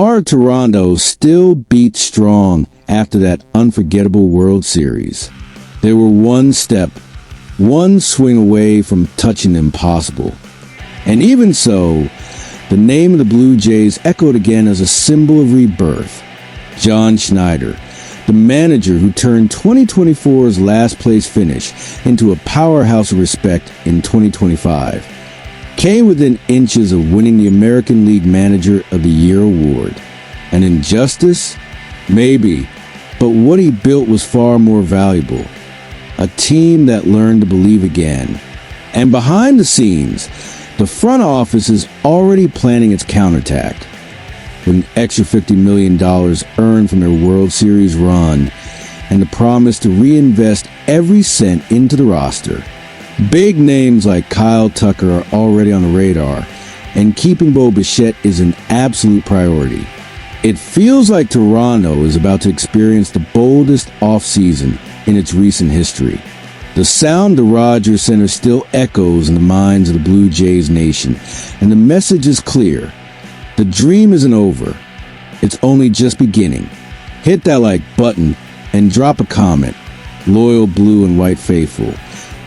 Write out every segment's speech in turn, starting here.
heart of Toronto still beat strong after that unforgettable World Series. They were one step, one swing away from touching the impossible. And even so, the name of the Blue Jays echoed again as a symbol of rebirth. John Schneider, the manager who turned 2024's last-place finish into a powerhouse of respect in 2025, came within inches of winning the American League Manager of the Year award. An injustice? Maybe, but what he built was far more valuable. A team that learned to believe again. And behind the scenes, the front office is already planning its counterattack. With an extra $50 million earned from their World Series run and the promise to reinvest every cent into the roster. Big names like Kyle Tucker are already on the radar, and keeping Bichette is an absolute priority. It feels like Toronto is about to experience the boldest offseason in its recent history. The sound of Rogers Center still echoes in the minds of the Blue Jays nation, and the message is clear. The dream isn't over. It's only just beginning. Hit that like button and drop a comment, loyal blue and white faithful,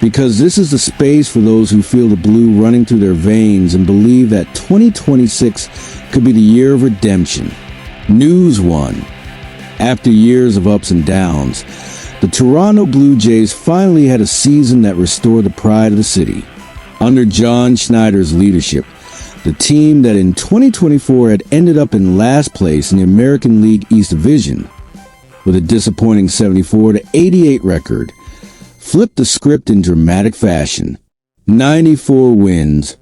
because this is the space for those who feel the blue running through their veins and believe that 2026 could be the year of redemption. News 1. After years of ups and downs, the Toronto Blue Jays finally had a season that restored the pride of the city. Under John Schneider's leadership, the team that in 2024 had ended up in last place in the American League East Division, with a disappointing 74-88 record, flipped the script in dramatic fashion. 94 wins,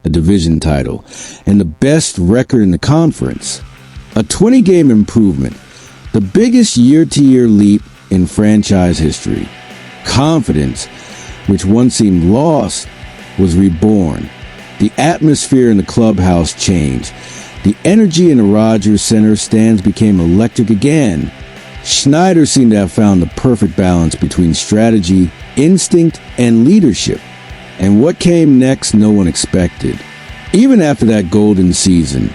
a division title, and the best record in the conference. A 20-game improvement, the biggest year-to-year leap in franchise history. Confidence, which once seemed lost, was reborn. The atmosphere in the clubhouse changed. The energy in the Rogers Center stands became electric again. Schneider seemed to have found the perfect balance between strategy, instinct, and leadership. And what came next, no one expected. Even after that golden season,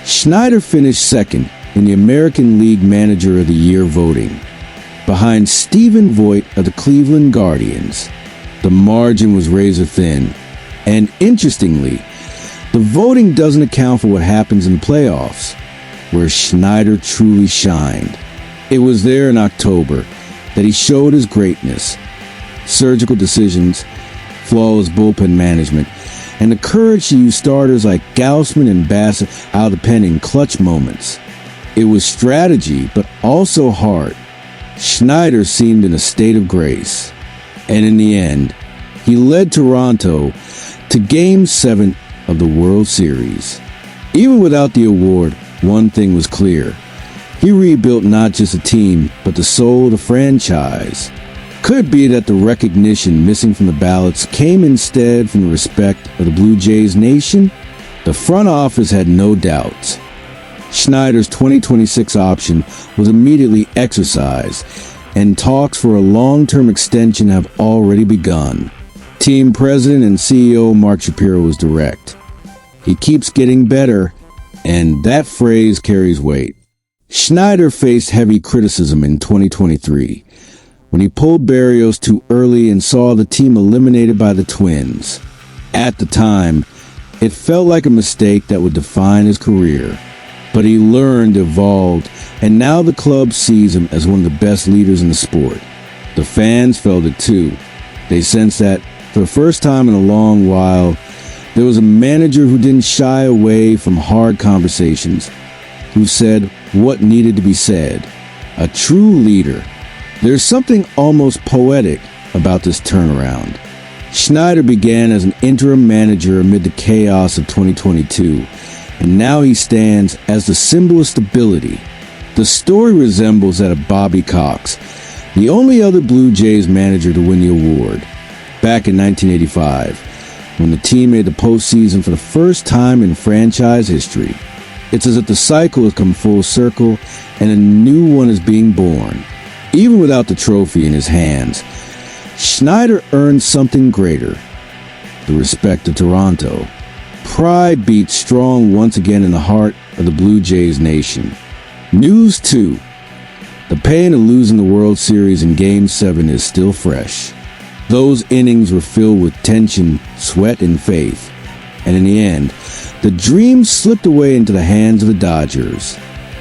Schneider finished second in the American League Manager of the Year voting, behind Stephen Voigt of the Cleveland Guardians. The margin was razor thin. And interestingly, the voting doesn't account for what happens in the playoffs, where Schneider truly shined. It was there in October that he showed his greatness. Surgical decisions, flawless bullpen management, and the courage to use starters like Gausman and Bassett out of the pen in clutch moments. It was strategy, but also heart. Schneider seemed in a state of grace. And in the end, he led Toronto to Game 7 of the World Series. Even without the award, one thing was clear. He rebuilt not just a team, but the soul of the franchise. Could it be that the recognition missing from the ballots came instead from the respect of the Blue Jays nation? The front office had no doubts. Schneider's 2026 option was immediately exercised, and talks for a long-term extension have already begun. Team president and CEO Mark Shapiro was direct. He keeps getting better, and that phrase carries weight. Schneider faced heavy criticism in 2023 when he pulled Berrios too early and saw the team eliminated by the Twins. At the time, it felt like a mistake that would define his career. But he learned, evolved, and now the club sees him as one of the best leaders in the sport. The fans felt it too. They sensed that, for the first time in a long while, there was a manager who didn't shy away from hard conversations, who said what needed to be said. A true leader. There's something almost poetic about this turnaround. Schneider began as an interim manager amid the chaos of 2022, and now he stands as the symbol of stability. The story resembles that of Bobby Cox, the only other Blue Jays manager to win the award, back in 1985, when the team made the postseason for the first time in franchise history. It's as if the cycle has come full circle and a new one is being born. Even without the trophy in his hands, Schneider earned something greater: the respect of Toronto. Pride beat strong once again in the heart of the Blue Jays nation. News 2. The pain of losing the World Series in Game 7 is still fresh. Those innings were filled with tension, sweat, and faith. And in the end, the dream slipped away into the hands of the Dodgers.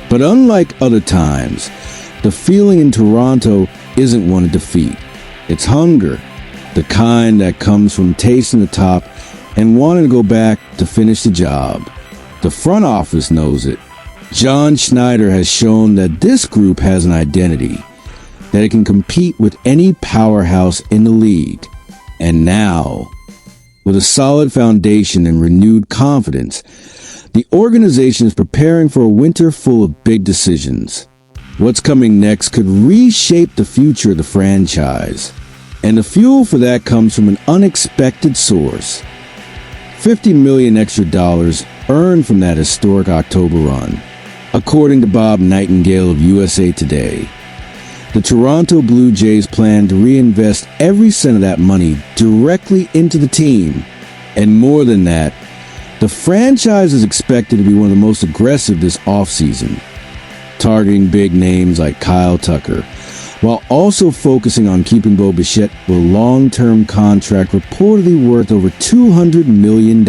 But unlike other times, the feeling in Toronto isn't one of defeat. It's hunger, the kind that comes from tasting the top and wanting to go back to finish the job. The front office knows it. John Schneider has shown that this group has an identity, that it can compete with any powerhouse in the league. And now, with a solid foundation and renewed confidence, the organization is preparing for a winter full of big decisions. What's coming next could reshape the future of the franchise. And the fuel for that comes from an unexpected source. $50 million extra dollars earned from that historic October run. According to Bob Nightingale of USA Today, the Toronto Blue Jays plan to reinvest every cent of that money directly into the team. And more than that, the franchise is expected to be one of the most aggressive this offseason, targeting big names like Kyle Tucker, while also focusing on keeping Bichette with a long-term contract reportedly worth over $200 million.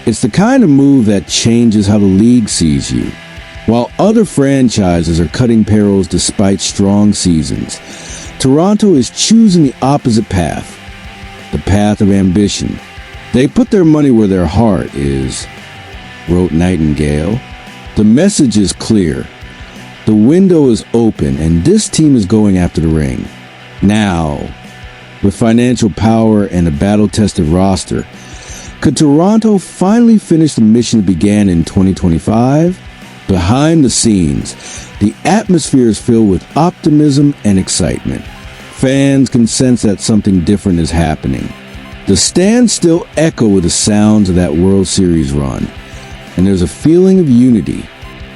It's the kind of move that changes how the league sees you. While other franchises are cutting payrolls despite strong seasons, Toronto is choosing the opposite path, the path of ambition. They put their money where their heart is, wrote Nightingale. The message is clear. The window is open, and this team is going after the ring. Now, with financial power and a battle-tested roster, could Toronto finally finish the mission that began in 2025? Behind the scenes, the atmosphere is filled with optimism and excitement. Fans can sense that something different is happening. The stands still echo with the sounds of that World Series run, and there's a feeling of unity.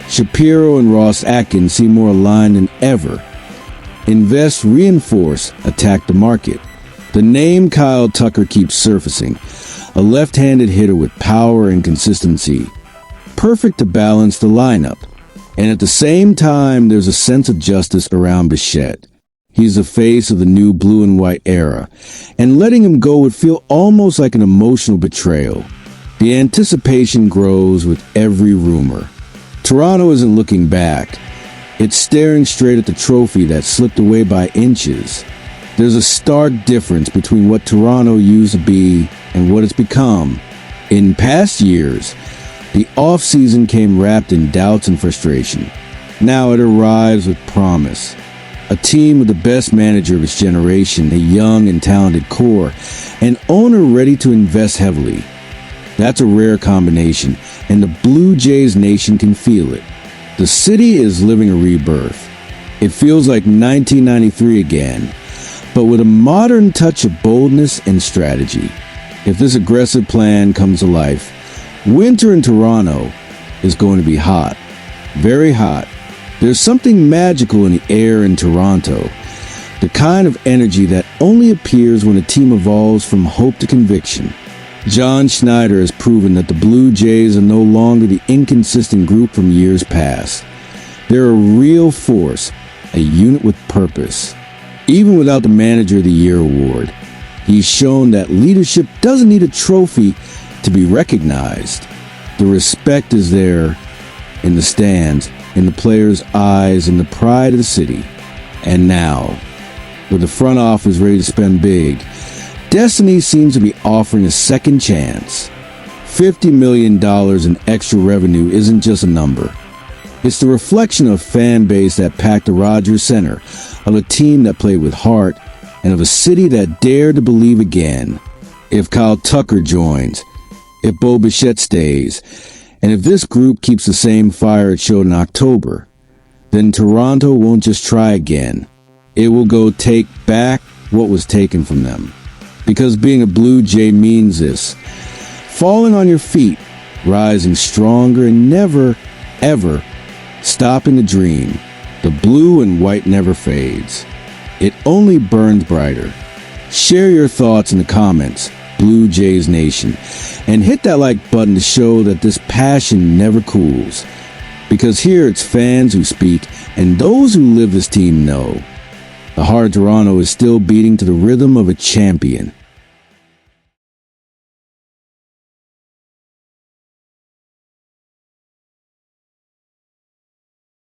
Shapiro and Ross Atkins seem more aligned than ever. Invest, reinforce, attack the market. The name Kyle Tucker keeps surfacing, a left-handed hitter with power and consistency, perfect to balance the lineup. And at the same time, there's a sense of justice around Bichette. He's the face of the new blue and white era, and letting him go would feel almost like an emotional betrayal. The anticipation grows with every rumor. Toronto isn't looking back. It's staring straight at the trophy that slipped away by inches. There's a stark difference between what Toronto used to be and what it's become. In past years, the offseason came wrapped in doubts and frustration. Now it arrives with promise. A team with the best manager of its generation, a young and talented core, an owner ready to invest heavily. That's a rare combination, and the Blue Jays nation can feel it. The city is living a rebirth. It feels like 1993 again, but with a modern touch of boldness and strategy. If this aggressive plan comes to life, winter in Toronto is going to be hot, very hot. There's something magical in the air in Toronto, the kind of energy that only appears when a team evolves from hope to conviction. John Schneider has proven that the Blue Jays are no longer the inconsistent group from years past. They're a real force, a unit with purpose. Even without the Manager of the Year award, he's shown that leadership doesn't need a trophy to be recognized. The respect is there in the stands, in the players' eyes, in the pride of the city. And now, with the front office ready to spend big, Destiny seems to be offering a second chance. $50 million in extra revenue isn't just a number. It's the reflection of a fan base that packed the Rogers Center, of a team that played with heart, and of a city that dared to believe again. If Kyle Tucker joins, if Bichette stays, and if this group keeps the same fire it showed in October, then Toronto won't just try again. It will go take back what was taken from them. Because being a Blue Jay means this: falling on your feet, rising stronger, and never, ever stopping the dream. The blue and white never fades. It only burns brighter. Share your thoughts in the comments. Blue Jays Nation, and hit that like button to show that this passion never cools. Because here it's fans who speak, and those who live this team know. The heart of Toronto is still beating to the rhythm of a champion.